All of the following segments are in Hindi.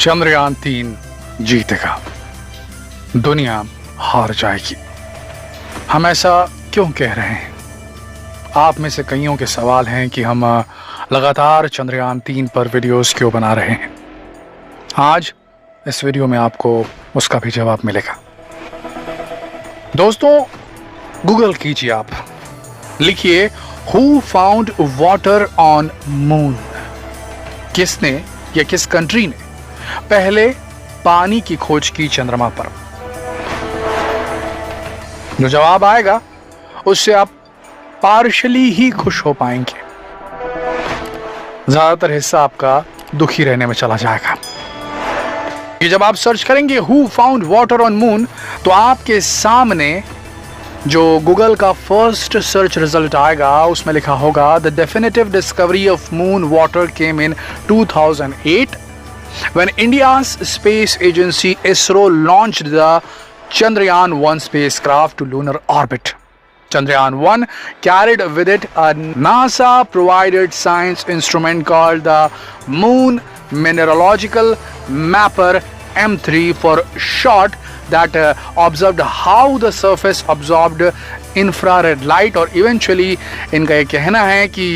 चंद्रयान-3 जीतेगा, दुनिया हार जाएगी। हम ऐसा क्यों कह रहे हैं? आप में से कईयों के सवाल हैं कि हम लगातार चंद्रयान-3 पर वीडियोस क्यों बना रहे हैं। आज इस वीडियो में आपको उसका भी जवाब मिलेगा। दोस्तों, गूगल कीजिए, आप लिखिए who found water on moon. किसने या किस कंट्री ने पहले पानी की खोज की चंद्रमा पर? जो जवाब आएगा उससे आप पार्शली ही खुश हो पाएंगे, ज्यादातर हिस्सा आपका दुखी रहने में चला जाएगा। कि जब आप सर्च करेंगे who found water on moon, तो आपके सामने जो गूगल का फर्स्ट सर्च रिजल्ट आएगा उसमें लिखा होगा the definitive discovery of moon water came in 2008 when India's space agency ISRO launched the Chandrayaan-1 spacecraft to lunar orbit. Chandrayaan-1 carried with it a NASA-provided science instrument called the Moon Mineralogical Mapper M3 for short that observed how the surface absorbed infrared light। और इवेंचुअली इनका ये कहना है कि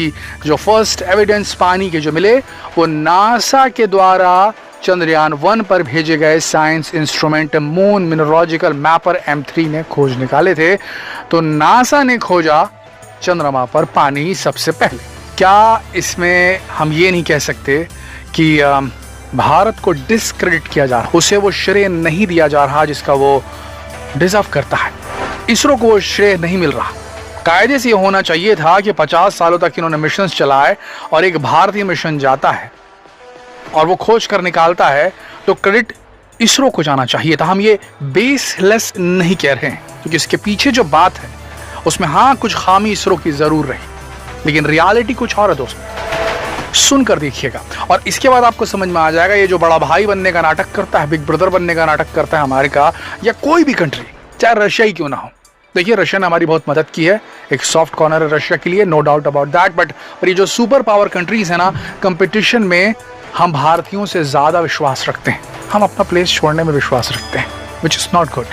जो फर्स्ट एविडेंस पानी के जो मिले वो नासा के द्वारा चंद्रयान-1 पर भेजे गए science instrument moon mineralogical mapper M3 ने खोज निकाले थे। तो नासा ने खोजा चंद्रमा पर पानी सबसे पहले। क्या इसमें हम ये नहीं कह सकते कि भारत को डिस्क्रेडिट किया जा रहा, उसे वो श्रेय नहीं दिया जा रहा जिसका वो डिजर्व करता है? इसरो को वो श्रेय नहीं मिल रहा। कायदे से ये होना चाहिए था कि 50 सालों तक इन्होंने मिशन चलाए और एक भारतीय मिशन जाता है और वो खोज कर निकालता है तो क्रेडिट इसरो को जाना चाहिए था। हम ये बेसलेस नहीं कह रहे हैं, क्योंकि इसके पीछे जो बात है उसमें हाँ कुछ खामी इसरो की जरूर रही, लेकिन रियलिटी कुछ और है दोस्तों। सुनकर देखिएगा और इसके बाद आपको समझ में आ जाएगा ये जो बड़ा भाई बनने का नाटक करता है, बिग ब्रदर बनने का नाटक करता है अमेरिका या कोई भी कंट्री, चाहे रशिया ही क्यों ना हो। देखिए, रशिया ने हमारी बहुत मदद की है, एक सॉफ्ट कॉर्नर है रशिया के लिए, no doubt about that. But ये जो सुपर पावर कंट्रीज है ना, कंपटीशन में हम भारतीयों से ज्यादा विश्वास रखते हैं, हम अपना प्लेस छोड़ने में विश्वास रखते हैं, विच इज नॉट गुड।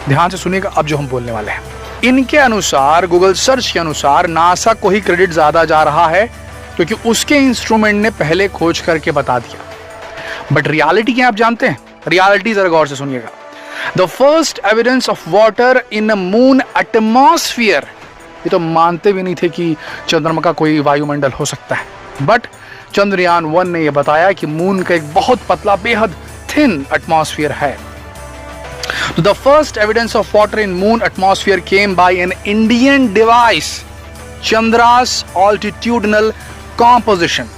ध्यान से सुनिएगा अब जो हम बोलने वाले हैं। इनके अनुसार, गूगल सर्च के अनुसार, नासा को ही क्रेडिट ज्यादा जा रहा है क्योंकि उसके इंस्ट्रूमेंट ने पहले खोज करके बता दिया। बट रियलिटी क्या आप जानते हैं? रियलिटी जरा गौर से सुनिएगा। The first evidence of water in a moon atmosphere, ये तो मानते भी नहीं थे कि चंद्रमा का कोई वायुमंडल हो सकता है, बट चंद्रयान-1 ने यह बताया कि मून का एक बहुत पतला, बेहद थिन एटमॉस्फेयर है। तो the first evidence of water in moon atmosphere came by an Indian device, Chandra's altitudinal composition,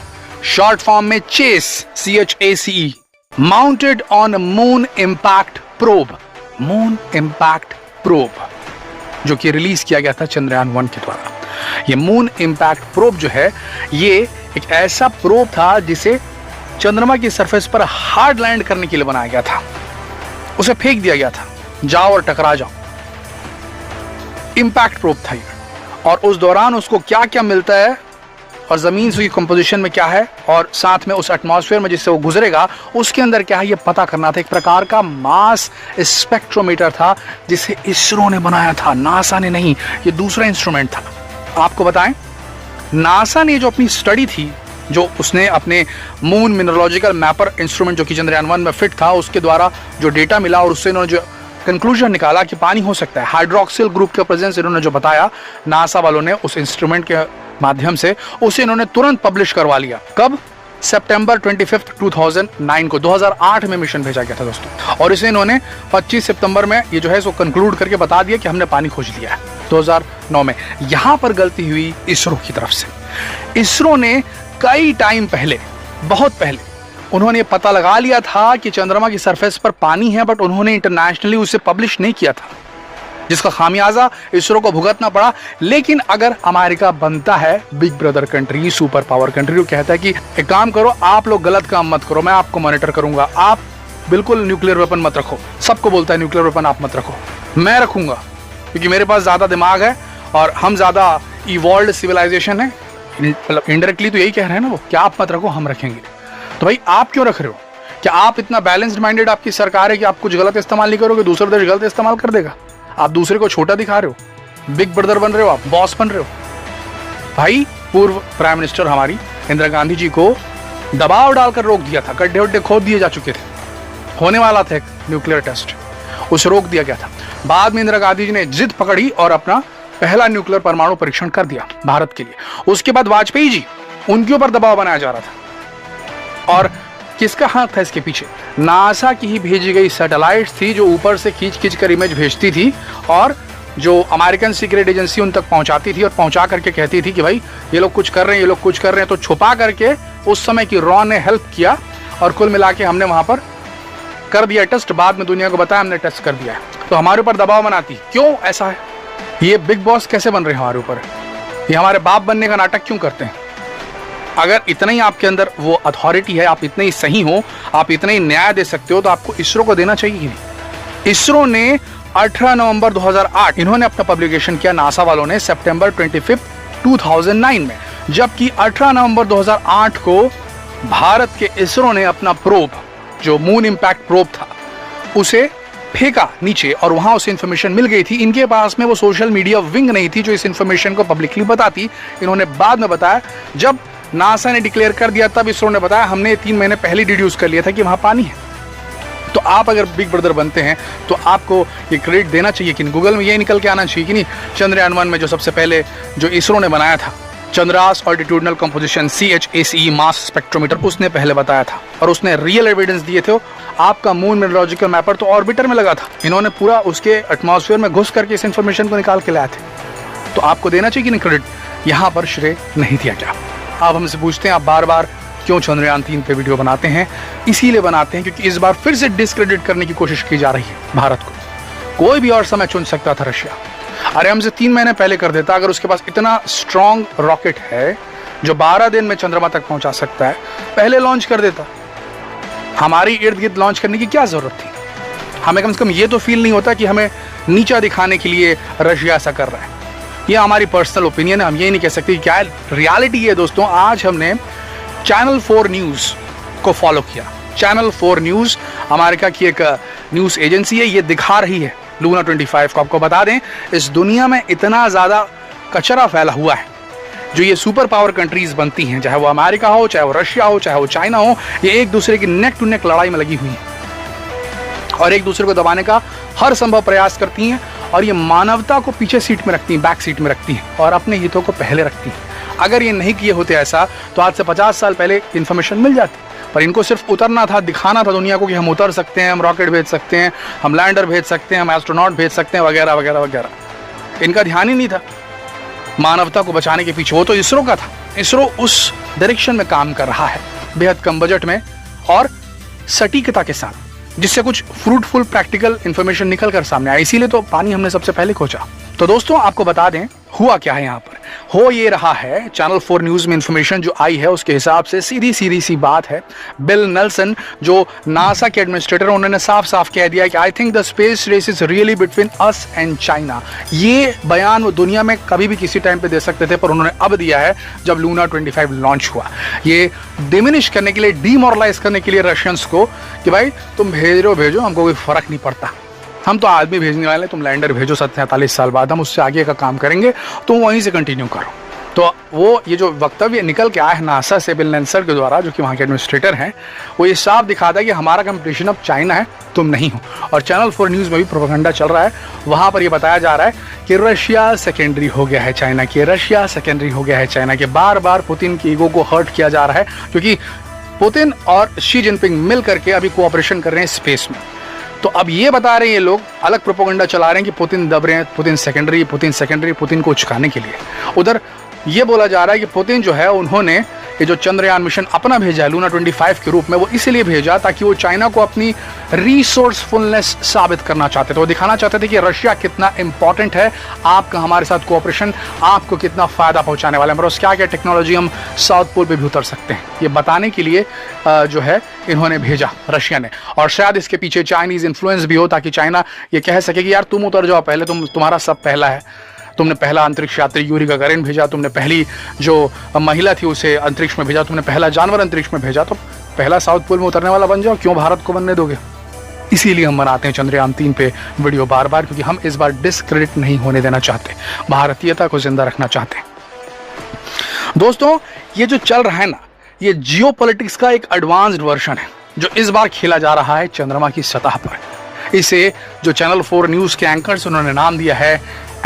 short form में CHACE, mounted on a moon impact probe, moon impact probe, जो कि रिलीज किया गया था चंद्रयान-1 के द्वारा। ये मून इम्पैक्ट प्रोब जो है, ये एक ऐसा प्रोब था जिसे चंद्रमा की सरफेस पर हार्ड लैंड करने के लिए बनाया गया था। उसे फेंक दिया गया था, जाओ और टकरा जाओ। इम्पैक्ट प्रोब था ये, और उस दौरान उसको क्या क्या मिलता है और जमीन की कंपोजिशन में क्या है और साथ में उस एटमॉस्फेयर में जिससे वो गुजरेगा उसके अंदर क्या है, ये पता करना था। एक प्रकार का मास स्पेक्ट्रोमीटर था जिसे इसरो ने बनाया था, नासा ने नहीं। ये दूसरा इंस्ट्रूमेंट था। आपको बताएं, नासा ने जो अपनी स्टडी थी, जो उसने अपने मून मिनरोलॉजिकल मैपर इंस्ट्रूमेंट जो कि चंद्रयान-1 में फिट था, उसके द्वारा जो डेटा मिला और उससे इन्होंने जो कंक्लूजन निकाला कि पानी हो सकता है, हाइड्रोक्सिल ग्रुप के प्रेजेंस इन्होंने जो बताया नासा वालों ने उस इंस्ट्रूमेंट के माध्यम से, उसे इन्होंने तुरंत पब्लिश करवा लिया। कब? सितंबर 25, 2009 को, 2008 में मिशन भेजा गया था दोस्तों, और इसे इन्होंने 25 सितंबर में ये जो है सो कंक्लूड करके बता दिया कि हमने पानी खोज लिया है 2009 में। यहां पर गलती हुई इसरो की तरफ से। इसरो ने कई टाइम पहले, बहुत पहले, उन्होंने पता लगा लिया था कि चंद्रमा की सरफेस पर पानी है, बट उन्होंने इंटरनेशनली उसे पब्लिश नहीं किया था, जिसका खामियाजा इसरो को भुगतना पड़ा। लेकिन अगर अमेरिका बनता है big brother country, super power country, वो कहता है कि एक काम करो, आप लोग गलत काम मत करो, मैं आपको मॉनिटर करूंगा, आप बिल्कुल न्यूक्लियर वेपन मत रखो। सबको बोलता है न्यूक्लियर वेपन आप मत रखो, मैं रखूंगा क्योंकि मेरे पास ज्यादा दिमाग है और हम ज्यादा इवॉल्व सिविलाइजेशन है। मतलब इनडायरेक्टली तो यही कह रहे हैं ना वो, कि आप मत रखो, हम रखेंगे। तो भाई आप क्यों रख रहे हो? क्या आप इतना बैलेंस्ड माइंडेड आपकी सरकार है कि आप कुछ गलत इस्तेमाल नहीं करोगे, दूसरा देश गलत इस्तेमाल कर देगा? आप दूसरे को छोटा दिखा रहे हो, बिग ब्रदर बन रहे हो, आप बॉस बन रहे हो। भाई पूर्व प्राइम मिनिस्टर हमारी इंदिरा गांधी जी को दबाव डालकर रोक दिया था, गड्ढे वड्ढे खोद दिए जा चुके थे, होने वाला था एक न्यूक्लियर टेस्ट, उसे रोक दिया गया था। बाद में इंदिरा गांधी जी ने जिद पकड़ी और अपना पहला न्यूक्लियर परमाणु परीक्षण कर दिया भारत के लिए। उसके बाद वाजपेयी जी, उनके ऊपर दबाव बनाया जा रहा था। और किसका हाथ था इसके पीछे? नासा की ही भेजी गई सैटेलाइट थी जो ऊपर से खींच खींच कर इमेज भेजती थी और जो अमेरिकन सीक्रेट एजेंसी उन तक पहुंचाती थी और पहुंचा करके कहती थी कि भाई ये लोग कुछ कर रहे हैं, ये लोग कुछ कर रहे हैं। तो छुपा करके उस समय की रॉ ने हेल्प किया और कुल मिला के हमने वहां पर कर दिया टेस्ट। बाद में दुनिया को बताया हमने टेस्ट कर दिया है। तो हमारे ऊपर दबाव बनाती क्यों? ऐसा है, ये बिग बॉस कैसे बन रहे हैं हमारे ऊपर? ये हमारे बाप बनने का नाटक क्यों करते हैं? अगर इतना ही आपके अंदर वो अथॉरिटी है, आप इतने ही सही हो, आप इतने ही न्याय दे सकते हो, तो आपको इसरो को देना चाहिए कि नहीं? इसरो ने 18 नवंबर 2008 इन्होंने अपना पब्लिकेशन किया, नासा वालों ने, सितंबर 25, 2009 में। जबकि 18 नवंबर 2008 को भारत के इसरो ने अपना प्रोब, जो मून इंपैक्ट प्रोब था, उसे फेंका नीचे और वहां उसे इंफॉर्मेशन मिल गई थी। इनके पास में वो सोशल मीडिया विंग नहीं थी जो इस इंफॉर्मेशन को पब्लिकली बताती। इन्होंने बाद में बताया, जब नासा ने डिक्लेयर कर दिया तब इसरो ने बताया हमने 3 महीने पहले डिड्यूस कर लिया था कि वहां पानी है। तो आप अगर बिग ब्रदर बनते हैं तो आपको ये क्रेडिट देना चाहिए कि गूगल में ये निकल के आना चाहिए कि नहीं, चंद्रयान 1 में जो सबसे पहले जो इसरो ने बनाया था, Chandra's altitudinal composition CHACE mass spectrometer, उसने पहले बताया था और उसने रियल एविडेंस दिए थे। आपका मून मिनरोलॉजिकल मैपर तो ऑर्बिटर में लगा था, इन्होंने पूरा उसके एटमॉस्फेयर में घुस करके इस इंफॉर्मेशन को निकाल के लाए थे। तो आपको देना चाहिए कि नहीं क्रेडिट? यहाँ पर श्रेय नहीं दिया गया। आप हमसे पूछते हैं आप बार बार क्यों चंद्रयान 3 पे वीडियो बनाते हैं? इसीलिए बनाते हैं क्योंकि इस बार फिर से डिस्क्रेडिट करने की कोशिश की जा रही है भारत को। कोई भी और समय चुन सकता था रशिया, अरे हमसे 3 महीने पहले कर देता। अगर उसके पास इतना स्ट्रॉन्ग रॉकेट है जो 12 दिन में चंद्रमा तक पहुंचा सकता है, पहले लॉन्च कर देता। हमारी इर्द गिर्द लॉन्च करने की क्या जरूरत थी? हमें कम से कम ये तो फील नहीं होता कि हमें नीचा दिखाने के लिए रशिया ऐसा कर रहा है। ये हमारी पर्सनल ओपिनियन है, हम ये नहीं कह सकते क्या रियलिटी है। दोस्तों, आज हमने चैनल 4 न्यूज़ को फॉलो किया। चैनल 4 न्यूज़ अमेरिका की एक न्यूज़ एजेंसी है, ये दिखा रही है लूना 25 को। आपको बता दें, इस दुनिया में इतना ज़्यादा कचरा फैला हुआ है, जो ये सुपर पावर कंट्रीज बनती हैं, चाहे वो अमेरिका हो, चाहे वो रशिया हो, चाहे वो चाइना हो, ये एक दूसरे की नेक टू नेक लड़ाई में लगी हुई है और एक दूसरे को दबाने का हर संभव प्रयास करती हैं। और ये मानवता को पीछे सीट में रखती हैं, बैक सीट में रखती हैं और अपने हितों को पहले रखती हैं। अगर ये नहीं किए होते ऐसा, तो आज से 50 साल पहले इन्फॉर्मेशन मिल जाती। पर इनको सिर्फ उतरना था, दिखाना था दुनिया को कि हम उतर सकते हैं, हम रॉकेट भेज सकते हैं, हम लैंडर भेज सकते हैं, हम एस्ट्रोनॉट भेज सकते हैं, वगैरह वगैरह वगैरह। इनका ध्यान ही नहीं था मानवता को बचाने के पीछे। वो तो इसरो का था। इसरो उस डायरेक्शन में काम कर रहा है, बेहद कम बजट में और सटीकता के साथ, जिससे कुछ फ्रूटफुल प्रैक्टिकल इंफॉर्मेशन निकल कर सामने आया। इसीलिए तो पानी हमने सबसे पहले खोजा। तो दोस्तों, आपको बता दें हुआ क्या है यहाँ पर। हो ये रहा है, चैनल 4 न्यूज़ में इंफॉर्मेशन जो आई है उसके हिसाब से सीधी सी बात है। बिल नेल्सन जो नासा के एडमिनिस्ट्रेटर, उन्होंने साफ साफ कह दिया कि I think the space race is really between us and China. ये बयान वो दुनिया में कभी भी किसी टाइम पे दे सकते थे, पर उन्होंने अब दिया है जब लूना 25 लॉन्च हुआ। ये डिमिनिश करने के लिए, डीमोरलाइज करने के लिए रशियंस को कि भाई तुम भेजो, हमको कोई फर्क नहीं पड़ता, हम तो आदमी भेजने वाले, तुम लैंडर भेजो 47 साल बाद, हम उससे आगे का काम करेंगे, तुम वहीं से कंटिन्यू करो। तो वो ये जो वक्तव्य निकल के आया है नासा से बिल नेल्सन के द्वारा, जो कि वहाँ के एडमिनिस्ट्रेटर हैं, वो ये साफ दिखाता है कि हमारा कंपटीशन अब चाइना है, तुम नहीं हो। और चैनल 4 न्यूज़ में भी प्रोपेगेंडा चल रहा है, वहाँ पर ये बताया जा रहा है कि रशिया सेकेंडरी हो गया है चाइना के, रशिया सेकेंडरी हो गया है चाइना के। बार बार पुतिन की ईगो को हर्ट किया जा रहा है, क्योंकि पुतिन और शी जिनपिंग मिल करके अभी कोऑपरेशन कर रहे हैं स्पेस में। तो अब ये बता रहे हैं ये लोग, अलग प्रोपेगेंडा चला रहे हैं कि पुतिन दब रहे हैं, पुतिन सेकेंडरी, पुतिन को उचकाने के लिए। उधर ये बोला जा रहा है कि पुतिन जो है, उन्होंने ये जो चंद्रयान मिशन अपना भेजा है लूना 25 के रूप में, वो इसलिए भेजा ताकि वो चाइना को अपनी रिसोर्सफुलनेस साबित करना चाहते थे। वो दिखाना चाहते थे कि रशिया कितना इंपॉर्टेंट है, आपका हमारे साथ कोऑपरेशन आपको कितना फायदा पहुंचाने वाला है, मतलब क्या क्या टेक्नोलॉजी हम साउथ पोल पे भी उतर सकते हैं, ये बताने के लिए जो है इन्होंने भेजा रशिया ने। और शायद इसके पीछे चाइनीज इन्फ्लुएंस भी हो, ताकि चाइना ये कह सके कि यार तुम उतर जाओ पहले, तुम्हारा सब पहला है, तुमने पहला अंतरिक्ष यात्री यूरी गागारिन भेजा, तुमने पहली जो महिला थी उसे अंतरिक्ष में भेजा, तुमने पहला जानवर अंतरिक्ष में भेजा, तो पहला साउथ पोल में उतरने वाला बन जाओ, क्यों भारत को बनने दोगे? इसीलिए हम बनाते हैं चंद्रयान 3 पे वीडियो बार बार, क्योंकि हम इस बार डिस्क्रेडिट नहीं होने देना चाहते, भारतीयता को जिंदा रखना चाहते हैं। दोस्तों, ये जो चल रहा है ना, ये जियोपॉलिटिक्स का एक एडवांस्ड वर्जन है जो इस बार खेला जा रहा है चंद्रमा की सतह पर। इसे जो चैनल 4 न्यूज के एंकर्स उन्होंने नाम दिया है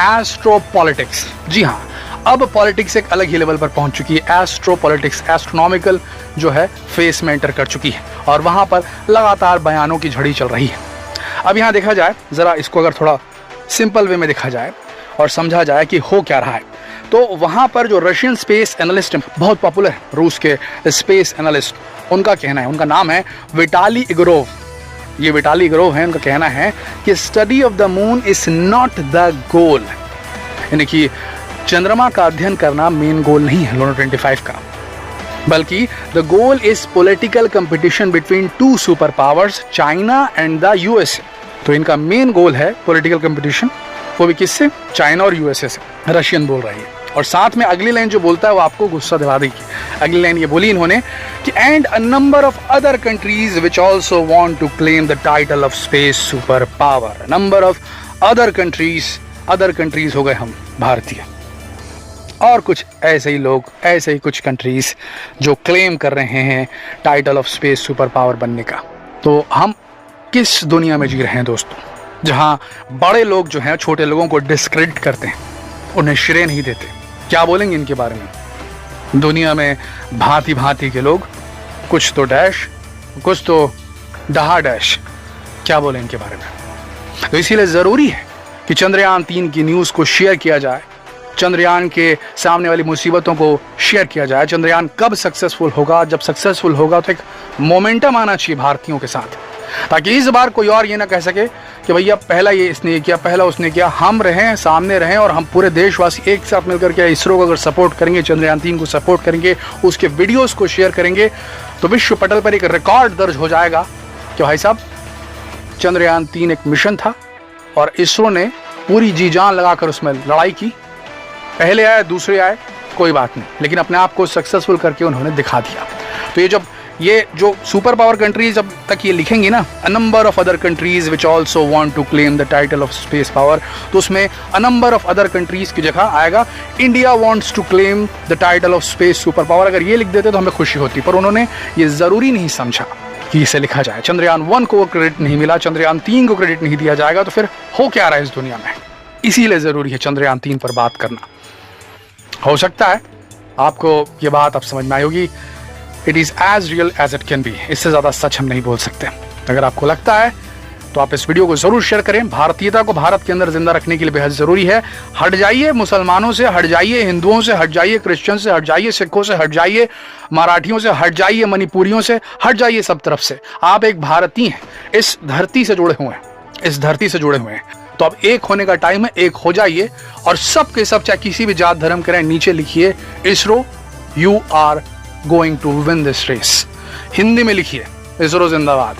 एस्ट्रोपॉलिटिक्स। जी हाँ, अब पॉलिटिक्स एक अलग ही लेवल पर पहुंच चुकी है। एस्ट्रोपॉलिटिक्स एस्ट्रोनॉमिकल जो है फेस में एंटर कर चुकी है और वहां पर लगातार बयानों की झड़ी चल रही है। अब यहाँ देखा जाए, जरा इसको अगर थोड़ा सिंपल वे में देखा जाए और समझा जाए कि हो क्या रहा है, तो वहां पर जो रशियन स्पेस एनालिस्ट बहुत पॉपुलर है, रूस के स्पेस एनालिस्ट, उनका कहना है, उनका नाम है विटाली इगोरोव। ये विटाली इगोरोव है, उनका कहना है कि study of the moon is not the goal, यानी कि चंद्रमा का अध्ययन करना मेन गोल नहीं है लूनो 25 का, बल्कि the goal is political competition between two super powers, China and the USA. तो इनका मेन गोल है पॉलिटिकल कंपटीशन, वो भी किससे? चाइना और यूएसए से। रशियन बोल रही है। और साथ में अगली लाइन जो बोलता है वो आपको गुस्सा दिला देगी। अगली लाइन ये बोली इन्होंने कि and a number of other countries which also want to claim the title of space super power. Number of other countries हो गए हम भारतीय, और कुछ ऐसे ही लोग, ऐसे ही कुछ कंट्रीज जो क्लेम कर रहे हैं title of space super power बनने का। तो हम किस दुनिया में जी रहे हैं दोस्तों, जहां बड़े लोग जो हैं छोटे लोगों को डिस्क्रेडिट करते हैं, उन्हें श्रेय नहीं देते। क्या बोलेंगे इनके बारे में? दुनिया में भांति भांति के लोग, कुछ तो डैश, कुछ तो डहा डैश, क्या बोले इनके बारे में? तो इसीलिए जरूरी है कि चंद्रयान 3 की न्यूज को शेयर किया जाए, चंद्रयान के सामने वाली मुसीबतों को शेयर किया जाए। चंद्रयान कब सक्सेसफुल होगा? जब सक्सेसफुल होगा तो एक मोमेंटम आना चाहिए भारतीयों के साथ, ताकि इस बार कोई और ये ना कह सके कि भैया पहला ये इसने किया, पहला उसने किया। हम रहें, सामने रहें, और हम पूरे देशवासी एक साथ मिलकर के इसरो को अगर सपोर्ट करेंगे, चंद्रयान 3 को सपोर्ट करेंगे, उसके वीडियोस को शेयर करेंगे, तो विश्व पटल पर एक रिकॉर्ड दर्ज हो जाएगा कि भाई साहब चंद्रयान 3 एक मिशन था और इसरो ने पूरी जी जान लगाकर उसमें लड़ाई की। पहले आए, दूसरे आए, कोई बात नहीं, लेकिन अपने आप को सक्सेसफुल करके उन्होंने दिखा दिया। तो ये जो सुपर पावर कंट्रीज अब तक ये लिखेंगी ना, a number of other countries which also want to claim the title of space power, तो उसमें a number of other countries की जगह आएगा India wants to claim the title of space super power. अगर ये लिख देते तो हमें खुशी होती, पर उन्होंने ये जरूरी नहीं समझा कि इसे लिखा जाए। चंद्रयान 1 को क्रेडिट नहीं मिला, चंद्रयान 3 को क्रेडिट नहीं दिया जाएगा, तो फिर हो क्या रहा है इस दुनिया में? इसीलिए जरूरी है चंद्रयान 3 पर बात करना। हो सकता है आपको ये बात अब समझ में आई होगी, it is as real as it can be. इससे ज्यादा सच हम नहीं बोल सकते। अगर आपको लगता है तो आप इस वीडियो को जरूर शेयर करें। भारतीयता को भारत के अंदर जिंदा रखने के लिए बेहद जरूरी है। हट जाइए मुसलमानों से, हट जाइए हिंदुओं से, हट जाइए क्रिश्चियन से, हट जाइए सिखों से, हट जाइए मराठियों से, हट जाइए मणिपुरियों से, हट जाइए सब तरफ से। आप एक भारतीय हैं, इस धरती से जुड़े हुए हैं, इस धरती से जुड़े हुए हैं। तो अब एक होने का टाइम है, एक हो जाइए और सब के सब, चाहे किसी भी जात धर्म के रहें, नीचे लिखिए ISRO you are going to win this race. Hindi में लिखिए इसरो जिंदाबाद,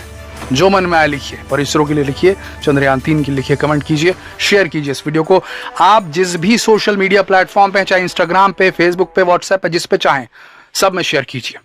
जो मन में आए लिखिए, पर इसरो के लिए लिखिए, चंद्रयान 3 के लिए लिखिए, कमेंट कीजिए, शेयर कीजिए इस वीडियो को। आप जिस भी सोशल मीडिया प्लेटफॉर्म पे, चाहे इंस्टाग्राम पे, फेसबुक पे, व्हाट्सएप पे, जिस पे चाहें, सब में शेयर कीजिए।